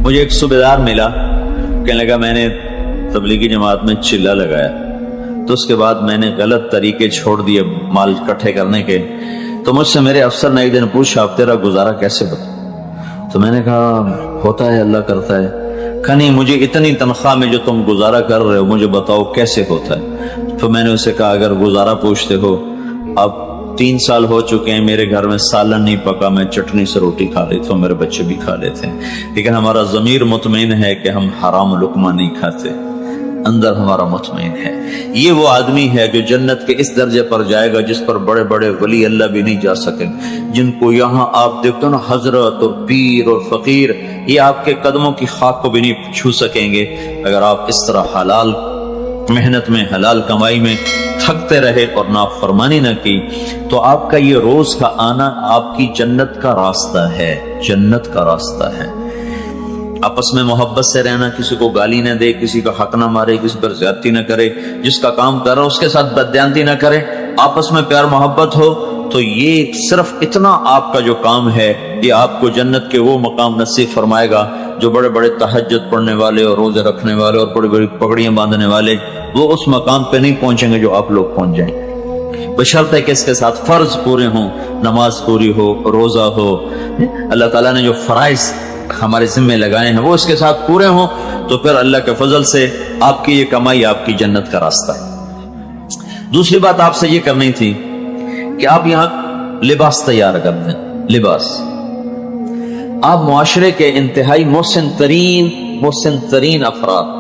مجھے ایک صوبیدار ملا، کہنے لگا میں نے تبلیغی جماعت میں چلہ لگایا، تو اس کے بعد میں نے غلط طریقے چھوڑ دیے مال اکٹھے کرنے کے، تو مجھ سے میرے افسر نے ایک دن پوچھا اب تیرا گزارا کیسے ہوتا؟ تو میں نے کہا ہوتا ہے، اللہ کرتا ہے۔ کہا نہیں، مجھے اتنی تنخواہ میں جو تم گزارا کر رہے ہو مجھے بتاؤ کیسے ہوتا ہے؟ تو میں نے اسے کہا اگر گزارا پوچھتے ہو، اب 3 سال ہو چکے ہیں میرے گھر میں سالن نہیں پکا، میں چٹنی سے روٹی کھا لیتا ہوں، میرے بچے بھی کھا لیتے ہیں، لیکن ہمارا ضمیر مطمئن ہے کہ ہم حرام لقمہ نہیں کھاتے، اندر ہمارا مطمئن ہے۔ یہ وہ آدمی ہے جو جنت کے اس درجے پر جائے گا جس پر بڑے بڑے ولی اللہ بھی نہیں جا سکیں، جن کو یہاں آپ دیکھتے ہو نا، حضرت اور پیر اور فقیر، یہ آپ کے قدموں کی خاک کو بھی نہیں چھو سکیں گے اگر آپ اس طرح حلال محنت میں، حلال کمائی میں تھکتے رہے اور نافرمانی نہ کی۔ تو آپ کا یہ روز کا آنا آپ کی جنت کا راستہ ہے، جنت کا راستہ ہے۔ آپس میں محبت سے رہنا، کسی کو گالی نہ دے، کسی کا حق نہ مارے، کسی پر زیادتی نہ کرے، جس کا کام کر رہا اس کے ساتھ بددیانتی نہ کرے، آپس میں پیار محبت ہو، تو یہ صرف اتنا آپ کا جو کام ہے یہ آپ کو جنت کے وہ مقام نصیب فرمائے گا جو بڑے بڑے تہجد پڑھنے والے اور روزے رکھنے والے اور بڑی بڑی پگڑیاں باندھنے والے وہ اس مقام پہ نہیں پہنچیں گے جو آپ لوگ پہنچ جائیں، بشرطے کہ اس کے ساتھ فرض پورے ہوں، نماز پوری ہو، روزہ ہو، اللہ تعالیٰ نے جو فرائض ہمارے ذمہ لگائے ہیں وہ اس کے ساتھ پورے ہوں، تو پھر اللہ کے فضل سے آپ کی یہ کمائی آپ کی جنت کا راستہ ہے۔ دوسری بات آپ سے یہ کرنی تھی کہ آپ یہاں لباس تیار کر دیں، لباس۔ آپ معاشرے کے انتہائی محسن ترین افراد،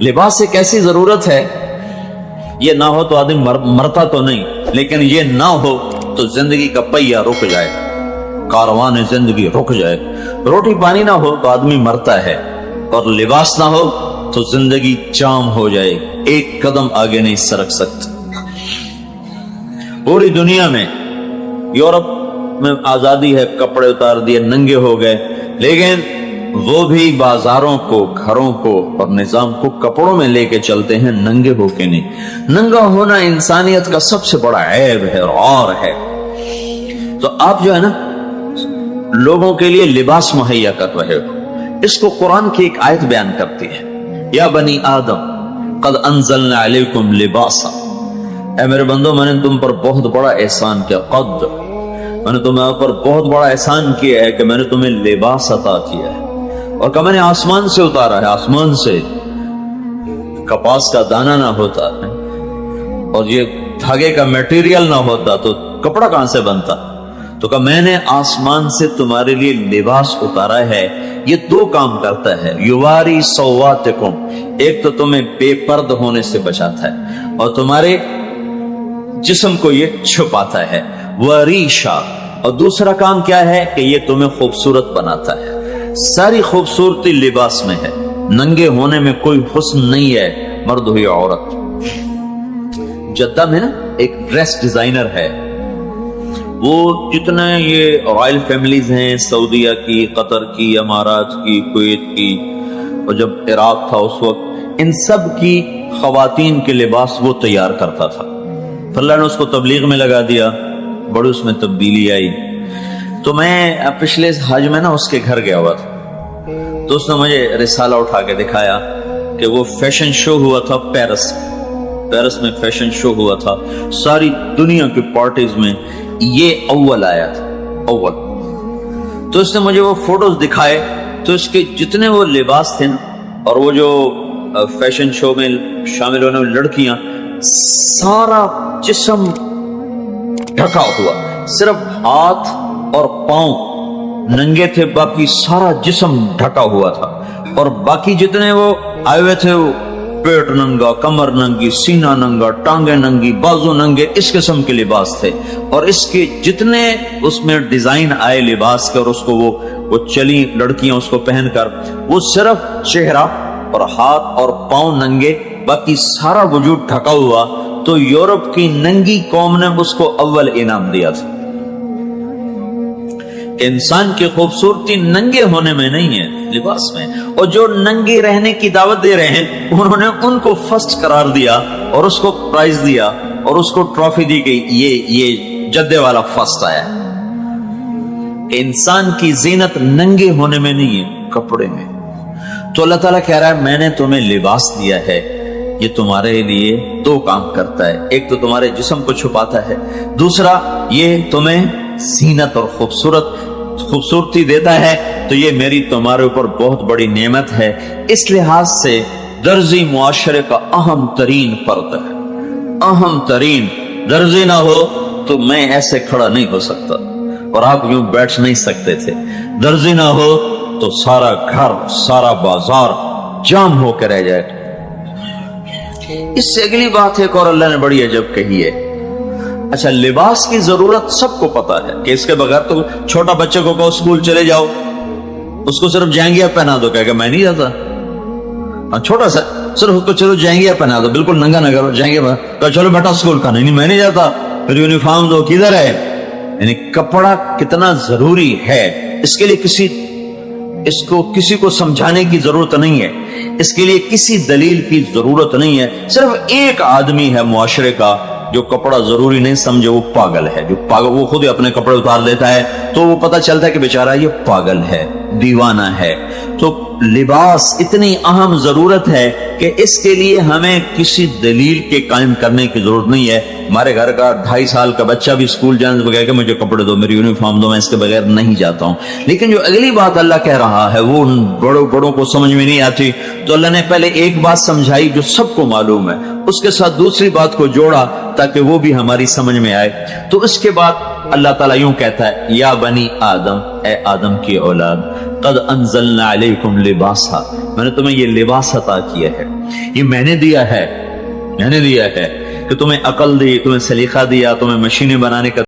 لباس سے کیسی ضرورت ہے، یہ نہ ہو تو آدمی مرتا تو نہیں، لیکن یہ نہ ہو تو زندگی کا پہیہ رک جائے، کاروان زندگی رک جائے۔ روٹی پانی نہ ہو تو آدمی مرتا ہے، اور لباس نہ ہو تو زندگی جام ہو جائے، ایک قدم آگے نہیں سرک سکتا۔ پوری دنیا میں، یورپ میں آزادی ہے، کپڑے اتار دیے، ننگے ہو گئے، لیکن وہ بھی بازاروں کو، گھروں کو اور نظام کو کپڑوں میں لے کے چلتے ہیں، ننگے ہو کے نہیں۔ ننگا ہونا انسانیت کا سب سے بڑا عیب ہے اور ہے۔ تو آپ جو ہے نا لوگوں کے لیے لباس مہیا کر رہے ہو، اس کو قرآن کی ایک آیت بیان کرتی ہے، یا بنی آدم قد انزلنا علیکم لباسا، اے میرے بندو میں نے تم پر بہت بڑا احسان کیا، قد میں نے تمہیں پر بہت بڑا احسان کیا ہے کہ میں نے تمہیں لباس عطا کیا ہے، اور کہ میں نے آسمان سے اتارا ہے، آسمان سے کپاس کا دانہ نہ ہوتا ہے اور یہ دھاگے کا میٹیریل نہ ہوتا تو کپڑا کہاں سے بنتا، تو کہ میں نے آسمان سے تمہارے لیے لباس اتارا ہے۔ یہ 2 کام کرتا ہے، یواری سواتکم، ایک تو تمہیں بے پرد ہونے سے بچاتا ہے اور تمہارے جسم کو یہ چھپاتا ہے، وریشا، اور دوسرا کام کیا ہے کہ یہ تمہیں خوبصورت بناتا ہے۔ ساری خوبصورتی لباس میں ہے، ننگے ہونے میں کوئی حسن نہیں ہے، مرد ہو یا عورت۔ جدہ میں نا ایک ڈریس ڈیزائنر ہے، وہ جتنے یہ رائل فیملیز ہیں، سعودیہ کی، قطر کی، امارات کی، کویت کی، اور جب عراق تھا اس وقت، ان سب کی خواتین کے لباس وہ تیار کرتا تھا۔ اللہ نے اس کو تبلیغ میں لگا دیا، بڑی اس میں تبدیلی آئی۔ تو میں پچھلے حج میں نا اس کے گھر گیا ہوا تھا، تو اس نے مجھے رسالہ اٹھا کے دکھایا کہ وہ فیشن شو ہوا تھا پیرس میں فیشن شو ہوا تھا، ساری دنیا کی پارٹیز میں یہ اول آیا تھا، اول۔ تو اس نے مجھے وہ فوٹوز دکھائے، تو اس کے جتنے وہ لباس تھے نا، اور وہ جو فیشن شو میں شامل ہونے والی لڑکیاں، سارا جسم ڈھکا ہوا، صرف ہاتھ اور پاؤں ننگے تھے، باقی سارا جسم ڈھکا ہوا تھا، اور باقی جتنے وہ آئے ہوئے تھے وہ پیٹ ننگا، کمر ننگی، سینہ ننگا، ٹانگیں ننگی، بازو ننگے، اس قسم کے لباس تھے۔ اور اس کے جتنے اس میں ڈیزائن آئے لباس کے، اور اس کو وہ چلی لڑکیاں اس کو پہن کر، وہ صرف چہرہ اور ہاتھ اور پاؤں ننگے، باقی سارا وجود ڈھکا ہوا۔ تو یورپ کی ننگی قوم نے اس کو اول انعام دیا تھا کہ انسان کی خوبصورتی ننگے ہونے میں نہیں ہے، لباس میں۔ اور جو ننگے رہنے کی دعوت دے رہے ہیں انہوں نے ان کو فرسٹ قرار دیا اور اس کو پرائز دیا اور اس کو ٹرافی دی گئی، یہ جدے والا فرسٹ آیا۔ کہ انسان کی زینت ننگے ہونے میں نہیں ہے، کپڑے میں. تو اللہ تعالیٰ کہہ رہا ہے میں نے تمہیں لباس دیا ہے، یہ تمہارے لیے دو کام کرتا ہے. ایک تو تمہارے جسم کو چھپاتا ہے، دوسرا یہ تمہیں زینت اور خوبصورتی دیتا ہے. تو یہ میری تمہارے اوپر بہت بڑی نعمت ہے. اس لحاظ سے درزی معاشرے کا اہم ترین فرد ہے. اہم ترین. درزی نہ ہو تو میں ایسے کھڑا نہیں ہو سکتا اور آپ یوں بیٹھ نہیں سکتے تھے. درزی نہ ہو تو سارا گھر سارا بازار جام ہو کے رہ جائے. اس سے اگلی بات ایک اور اللہ نے بڑی عجب کہی ہے. اچھا، لباس کی ضرورت سب کو پتا ہے کہ اس کے بغیر تو چھوٹا بچے کو کہو اسکول چلے جاؤ، اس کو صرف جینگیا پہنا دو، کہے کہ میں نہیں جاتا. چھوٹا سا صرف اس کو چلو جینگیا پہنا دو، بالکل ننگا نہ کرو، جینگیا کہ چلو بیٹا اسکول کا. نہیں میں نہیں جاتا. پھر یونیفارم دو، کدھر ہے؟ یعنی کپڑا کتنا ضروری ہے، اس کے لیے کسی کو سمجھانے کی ضرورت نہیں ہے، اس کے لیے کسی دلیل کی ضرورت نہیں ہے. صرف ایک آدمی ہے معاشرے کا جو کپڑا ضروری نہیں سمجھے، وہ پاگل ہے. وہ خود ہی اپنے کپڑے اتار لیتا ہے تو وہ پتہ چلتا ہے کہ بیچارہ یہ پاگل ہے، دیوانہ ہے. تو لباس اتنی اہم ضرورت ہے کہ اس کے لیے ہمیں کسی دلیل کے قائم کرنے کی ضرورت نہیں ہے. ہمارے گھر کا 2.5 سال کا بچہ بھی اسکول جانے سے بغیر کہ مجھے کپڑے دو، میری یونیفارم دو، میں اس کے بغیر نہیں جاتا ہوں. لیکن جو اگلی بات اللہ کہہ رہا ہے وہ ان بڑوں کو سمجھ میں نہیں آتی. تو اللہ نے پہلے ایک بات سمجھائی جو سب کو معلوم ہے، اس کے ساتھ دوسری بات کو جوڑا تاکہ وہ بھی ہماری سمجھ میں آئے. تو اس کے بعد اللہ تعالیٰ یوں کہتا ہے، یا بنی آدم، اے آدم کی اولاد، قد انزلنا علیکم لباسا، میں نے تمہیں یہ لباس عطا کیا ہے. یہ میں نے دیا ہے کہ تمہیں عقل دی، تمہیں سلیقہ دیا، تمہیں مشینیں بنانے کا